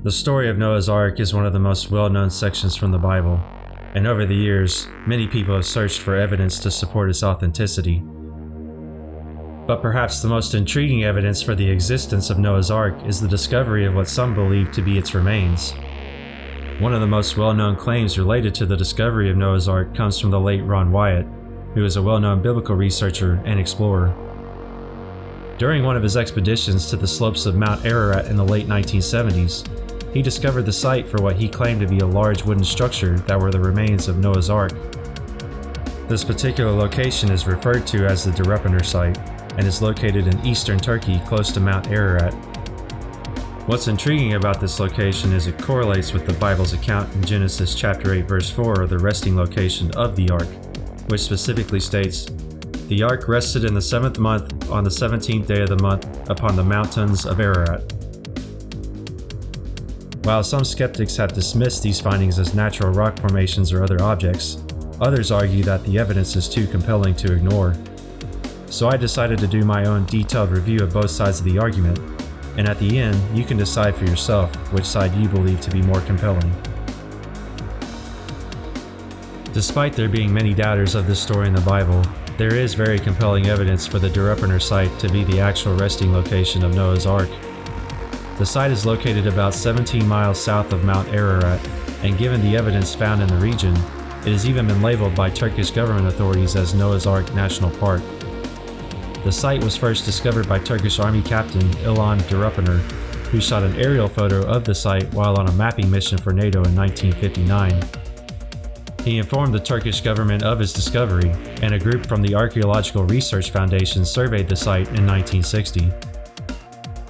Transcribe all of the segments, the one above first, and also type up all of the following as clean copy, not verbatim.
The story of Noah's Ark is one of the most well-known sections from the Bible, and over the years, many people have searched for evidence to support its authenticity. But perhaps the most intriguing evidence for the existence of Noah's Ark is the discovery of what some believe to be its remains. One of the most well-known claims related to the discovery of Noah's Ark comes from the late Ron Wyatt, who is a well-known biblical researcher and explorer. During one of his expeditions to the slopes of Mount Ararat in the late 1970s, he discovered the site for what he claimed to be a large wooden structure that were the remains of Noah's Ark. This particular location is referred to as the Durupinar site and is located in eastern Turkey close to Mount Ararat. What's intriguing about this location is it correlates with the Bible's account in Genesis chapter 8 verse 4 of the resting location of the ark, which specifically states, "The ark rested in the 7th month on the 17th day of the month upon the mountains of Ararat." While some skeptics have dismissed these findings as natural rock formations or other objects, others argue that the evidence is too compelling to ignore. So I decided to do my own detailed review of both sides of the argument, and at the end, you can decide for yourself which side you believe to be more compelling. Despite there being many doubters of this story in the Bible, there is very compelling evidence for the Durupinar site to be the actual resting location of Noah's Ark. The site is located about 17 miles south of Mount Ararat, and given the evidence found in the region, it has even been labeled by Turkish government authorities as Noah's Ark National Park. The site was first discovered by Turkish Army Captain Ilan Durupinar, who shot an aerial photo of the site while on a mapping mission for NATO in 1959. He informed the Turkish government of his discovery, and a group from the Archaeological Research Foundation surveyed the site in 1960.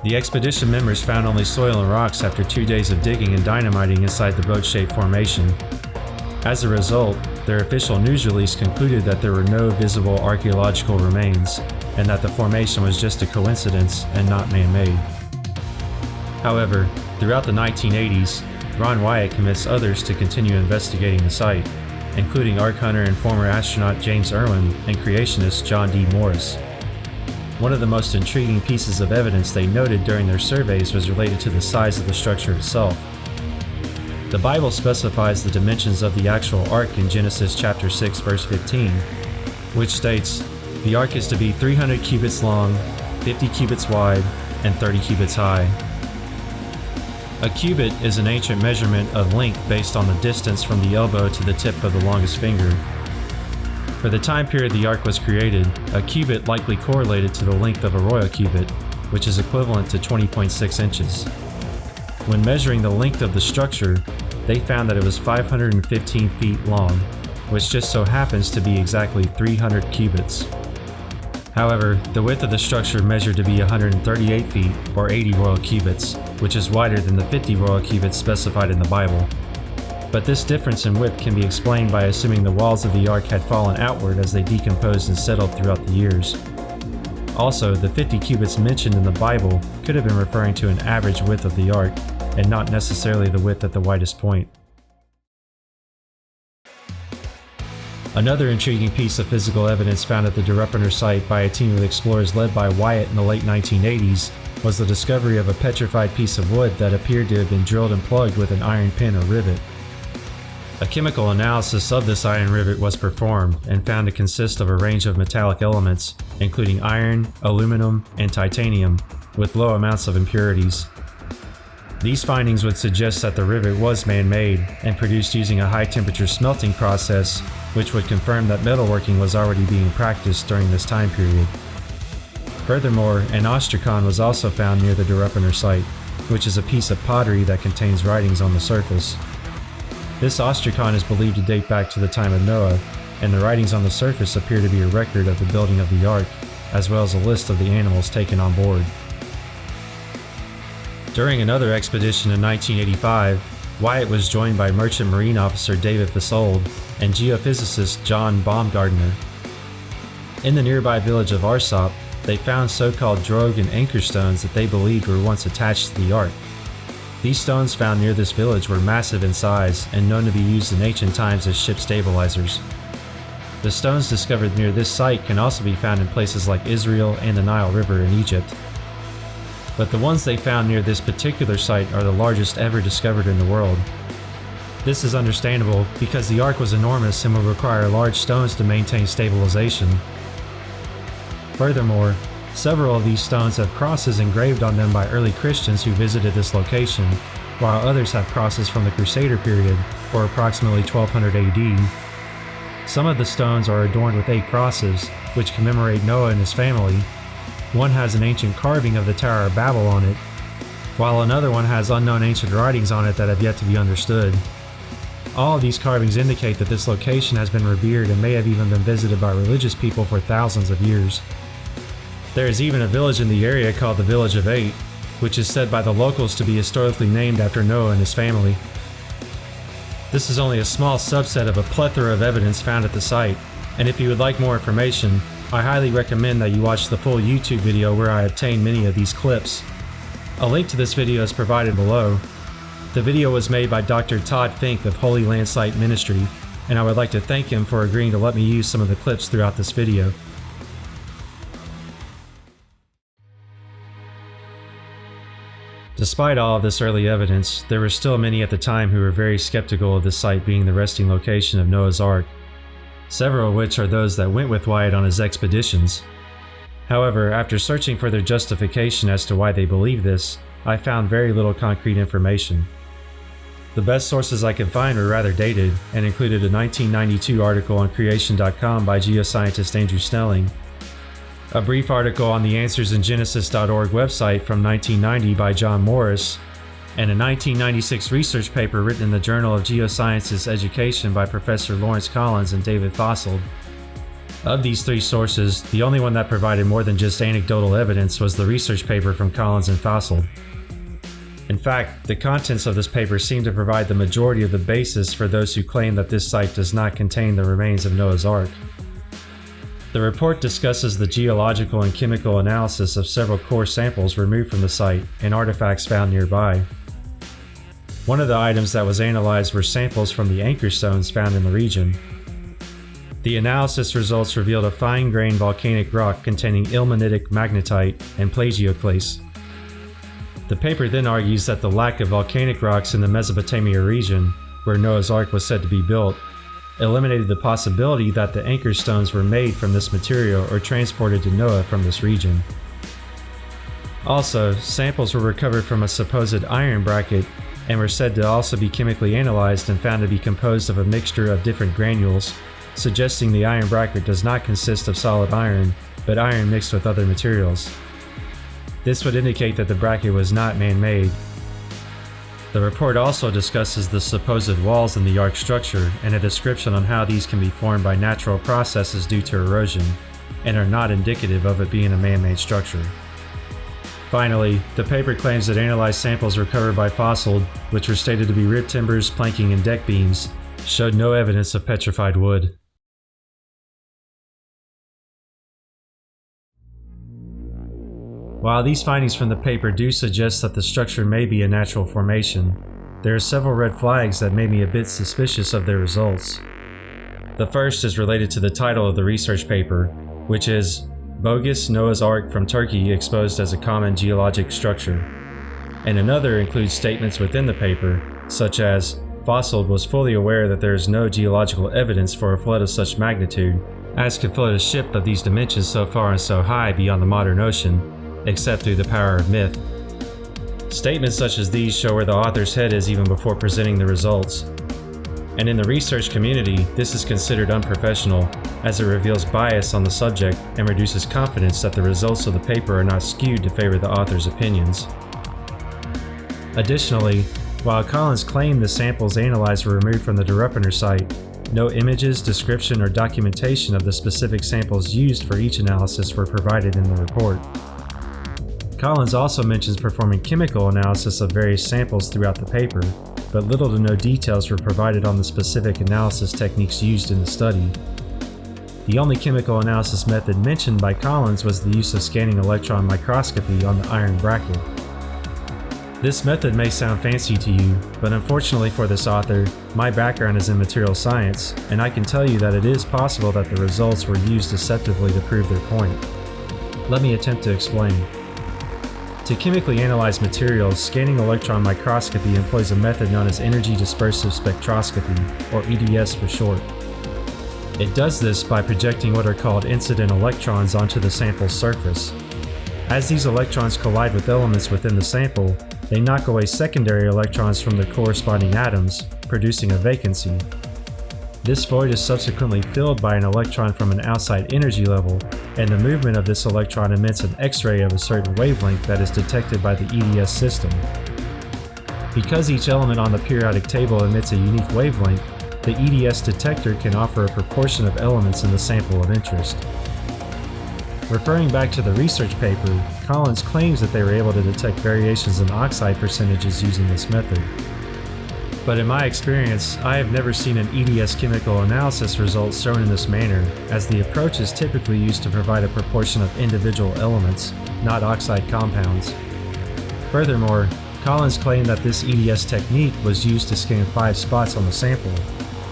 The expedition members found only soil and rocks after 2 days of digging and dynamiting inside the boat-shaped formation. As a result, their official news release concluded that there were no visible archaeological remains, and that the formation was just a coincidence and not man-made. However, throughout the 1980s, Ron Wyatt convinced others to continue investigating the site, including Ark hunter and former astronaut James Irwin and creationist John D. Morris. One of the most intriguing pieces of evidence they noted during their surveys was related to the size of the structure itself. The Bible specifies the dimensions of the actual ark in Genesis chapter 6 verse 15, which states, "The ark is to be 300 cubits long, 50 cubits wide, and 30 cubits high." A cubit is an ancient measurement of length based on the distance from the elbow to the tip of the longest finger. For the time period the ark was created, a cubit likely correlated to the length of a royal cubit, which is equivalent to 20.6 inches. When measuring the length of the structure, they found that it was 515 feet long, which just so happens to be exactly 300 cubits. However, the width of the structure measured to be 138 feet, or 80 royal cubits, which is wider than the 50 royal cubits specified in the Bible. But this difference in width can be explained by assuming the walls of the ark had fallen outward as they decomposed and settled throughout the years. Also, the 50 cubits mentioned in the Bible could have been referring to an average width of the ark, and not necessarily the width at the widest point. Another intriguing piece of physical evidence found at the Durupinar site by a team of explorers led by Wyatt in the late 1980s was the discovery of a petrified piece of wood that appeared to have been drilled and plugged with an iron pin or rivet. A chemical analysis of this iron rivet was performed and found to consist of a range of metallic elements, including iron, aluminum, and titanium, with low amounts of impurities. These findings would suggest that the rivet was man-made and produced using a high-temperature smelting process, which would confirm that metalworking was already being practiced during this time period. Furthermore, an ostracon was also found near the Durupinar site, which is a piece of pottery that contains writings on the surface. This ostracon is believed to date back to the time of Noah, and the writings on the surface appear to be a record of the building of the ark, as well as a list of the animals taken on board. During another expedition in 1985, Wyatt was joined by Merchant Marine Officer David Fasold and geophysicist John Baumgartner. In the nearby village of Arsop, they found so-called drogue and anchor stones that they believed were once attached to the ark. These stones found near this village were massive in size and known to be used in ancient times as ship stabilizers. The stones discovered near this site can also be found in places like Israel and the Nile River in Egypt. but the ones they found near this particular site are the largest ever discovered in the world. This is understandable because the Ark was enormous and would require large stones to maintain stabilization. Furthermore, several of these stones have crosses engraved on them by early Christians who visited this location, while others have crosses from the Crusader period, or approximately 1200 AD. Some of the stones are adorned with 8 crosses, which commemorate Noah and his family. One has an ancient carving of the Tower of Babel on it, while another one has unknown ancient writings on it that have yet to be understood. All of these carvings indicate that this location has been revered and may have even been visited by religious people for thousands of years. There is even a village in the area called the Village of 8, which is said by the locals to be historically named after Noah and his family. This is only a small subset of a plethora of evidence found at the site, and if you would like more information, I highly recommend that you watch the full YouTube video where I obtained many of these clips. A link to this video is provided below. The video was made by Dr. Todd Fink of Holy Land Site Ministry, and I would like to thank him for agreeing to let me use some of the clips throughout this video. Despite all of this early evidence, there were still many at the time who were very skeptical of this site being the resting location of Noah's Ark, several of which are those that went with Wyatt on his expeditions. However, after searching for their justification as to why they believe this, I found very little concrete information. The best sources I could find were rather dated and included a 1992 article on creation.com by geoscientist Andrew Snelling, a brief article on the AnswersInGenesis.org website from 1990 by John Morris, and a 1996 research paper written in the Journal of Geosciences Education by Professor Lawrence Collins and David Fosselt. Of these 3 sources, the only one that provided more than just anecdotal evidence was the research paper from Collins and Fosselt. In fact, the contents of this paper seem to provide the majority of the basis for those who claim that this site does not contain the remains of Noah's Ark. The report discusses the geological and chemical analysis of several core samples removed from the site and artifacts found nearby. One of the items that was analyzed were samples from the anchor stones found in the region. The analysis results revealed a fine-grained volcanic rock containing ilmenitic magnetite and plagioclase. The paper then argues that the lack of volcanic rocks in the Mesopotamia region, where Noah's Ark was said to be built, eliminated the possibility that the anchor stones were made from this material or transported to Noah from this region. Also, samples were recovered from a supposed iron bracket and were said to also be chemically analyzed and found to be composed of a mixture of different granules, suggesting the iron bracket does not consist of solid iron, but iron mixed with other materials. This would indicate that the bracket was not man-made. The report also discusses the supposed walls in the Ark structure and a description on how these can be formed by natural processes due to erosion, and are not indicative of it being a man-made structure. Finally, the paper claims that analyzed samples recovered by Fosselt, which were stated to be rib timbers, planking, and deck beams, showed no evidence of petrified wood. While these findings from the paper do suggest that the structure may be a natural formation, there are several red flags that made me a bit suspicious of their results. The first is related to the title of the research paper, which is Bogus Noah's Ark from Turkey Exposed as a Common Geologic Structure, and another includes statements within the paper, such as Fosselt was fully aware that there is no geological evidence for a flood of such magnitude, as could float a ship of these dimensions so far and so high beyond the modern ocean, except through the power of myth. Statements such as these show where the author's head is even before presenting the results. And in the research community, this is considered unprofessional, as it reveals bias on the subject and reduces confidence that the results of the paper are not skewed to favor the author's opinions. Additionally, while Collins claimed the samples analyzed were removed from the Durupinar site, no images, description, or documentation of the specific samples used for each analysis were provided in the report. Collins also mentions performing chemical analysis of various samples throughout the paper, but little to no details were provided on the specific analysis techniques used in the study. The only chemical analysis method mentioned by Collins was the use of scanning electron microscopy on the iron bracket. This method may sound fancy to you, but unfortunately for this author, my background is in material science, and I can tell you that it is possible that the results were used deceptively to prove their point. Let me attempt to explain. To chemically analyze materials, scanning electron microscopy employs a method known as energy dispersive spectroscopy, or EDS for short. It does this by projecting what are called incident electrons onto the sample's surface. As these electrons collide with elements within the sample, they knock away secondary electrons from the corresponding atoms, producing a vacancy. This void is subsequently filled by an electron from an outside energy level, and the movement of this electron emits an X-ray of a certain wavelength that is detected by the EDS system. Because each element on the periodic table emits a unique wavelength, the EDS detector can offer a proportion of elements in the sample of interest. Referring back to the research paper, Collins claims that they were able to detect variations in oxide percentages using this method. But in my experience, I have never seen an EDS chemical analysis result shown in this manner, as the approach is typically used to provide a proportion of individual elements, not oxide compounds. Furthermore, Collins claimed that this EDS technique was used to scan 5 spots on the sample,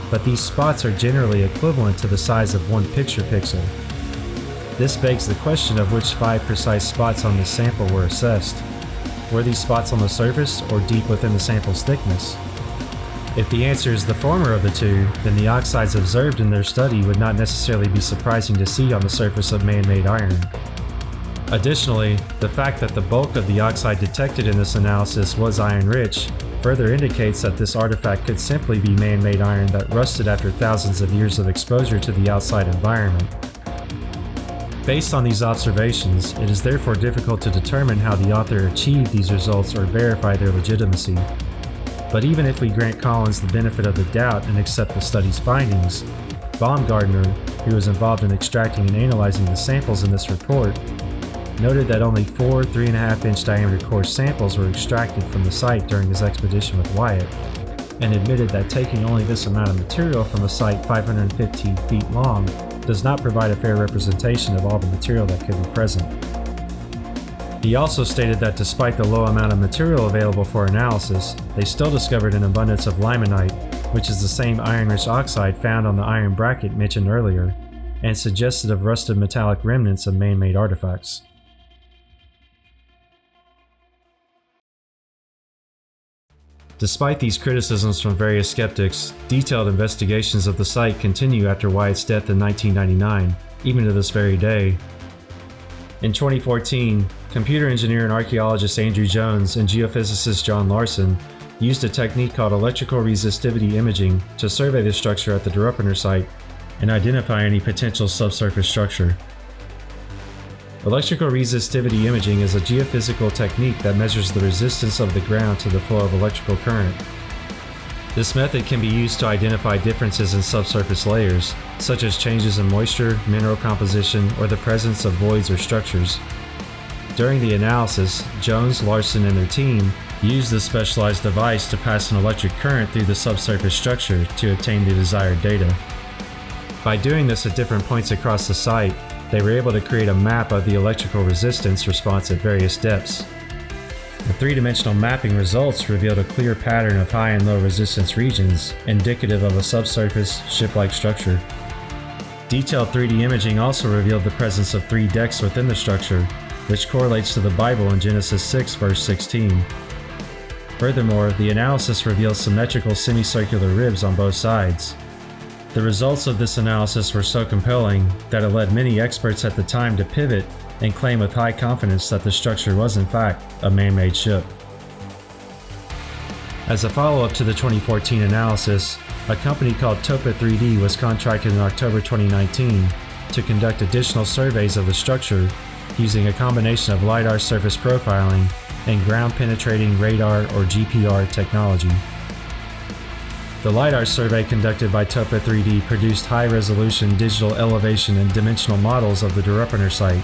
but these spots are generally equivalent to the size of 1 picture pixel. This begs the question of which 5 precise spots on this sample were assessed. Were these spots on the surface or deep within the sample's thickness? If the answer is the former of the two, then the oxides observed in their study would not necessarily be surprising to see on the surface of man-made iron. Additionally, the fact that the bulk of the oxide detected in this analysis was iron-rich further indicates that this artifact could simply be man-made iron that rusted after thousands of years of exposure to the outside environment. Based on these observations, it is therefore difficult to determine how the author achieved these results or verify their legitimacy. But even if we grant Collins the benefit of the doubt and accept the study's findings, Baumgartner, who was involved in extracting and analyzing the samples in this report, noted that only 4 3.5-inch diameter core samples were extracted from the site during his expedition with Wyatt, and admitted that taking only this amount of material from a site 515 feet long does not provide a fair representation of all the material that could be present. He also stated that despite the low amount of material available for analysis, they still discovered an abundance of limonite, which is the same iron-rich oxide found on the iron bracket mentioned earlier, and suggested of rusted metallic remnants of man-made artifacts. Despite these criticisms from various skeptics, detailed investigations of the site continue after Wyatt's death in 1999, even to this very day. In 2014, computer engineer and archaeologist Andrew Jones and geophysicist John Larson used a technique called electrical resistivity imaging to survey the structure at the Durupinar site and identify any potential subsurface structure. Electrical resistivity imaging is a geophysical technique that measures the resistance of the ground to the flow of electrical current. This method can be used to identify differences in subsurface layers, such as changes in moisture, mineral composition, or the presence of voids or structures. During the analysis, Jones, Larson, and their team used this specialized device to pass an electric current through the subsurface structure to obtain the desired data. By doing this at different points across the site, they were able to create a map of the electrical resistance response at various depths. The three-dimensional mapping results revealed a clear pattern of high and low resistance regions, indicative of a subsurface, ship-like structure. Detailed 3D imaging also revealed the presence of 3 decks within the structure, which correlates to the Bible in Genesis 6 verse 16. Furthermore, the analysis reveals symmetrical semicircular ribs on both sides. The results of this analysis were so compelling that it led many experts at the time to pivot and claim with high confidence that the structure was in fact a man-made ship. As a follow-up to the 2014 analysis, a company called Topa 3D was contracted in October 2019 to conduct additional surveys of the structure using a combination of LiDAR surface profiling and ground-penetrating radar or GPR technology. The LiDAR survey conducted by Topa 3D produced high-resolution digital elevation and dimensional models of the Durupinar site,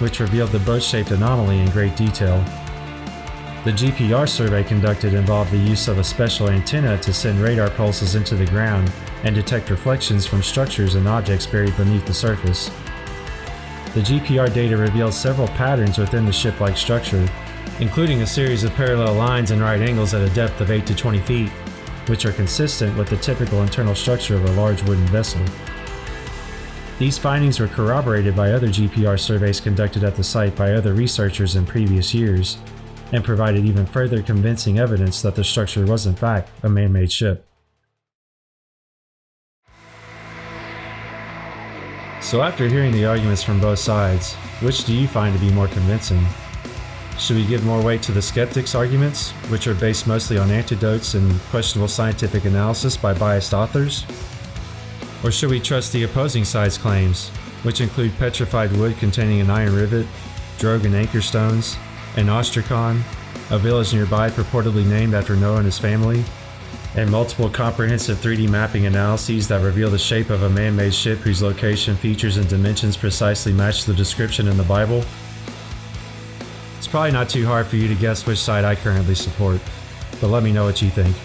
which revealed the boat-shaped anomaly in great detail. The GPR survey conducted involved the use of a special antenna to send radar pulses into the ground and detect reflections from structures and objects buried beneath the surface. The GPR data revealed several patterns within the ship-like structure, including a series of parallel lines and right angles at a depth of 8 to 20 feet, which are consistent with the typical internal structure of a large wooden vessel. These findings were corroborated by other GPR surveys conducted at the site by other researchers in previous years, and provided even further convincing evidence that the structure was in fact a man-made ship. So after hearing the arguments from both sides, which do you find to be more convincing? Should we give more weight to the skeptics' arguments, which are based mostly on anecdotes and questionable scientific analysis by biased authors? Or should we trust the opposing side's claims, which include petrified wood containing an iron rivet, drogue and anchor stones, an ostracon, a village nearby purportedly named after Noah and his family, and multiple comprehensive 3D mapping analyses that reveal the shape of a man-made ship whose location, features, and dimensions precisely match the description in the Bible? It's probably not too hard for you to guess which side I currently support, but let me know what you think.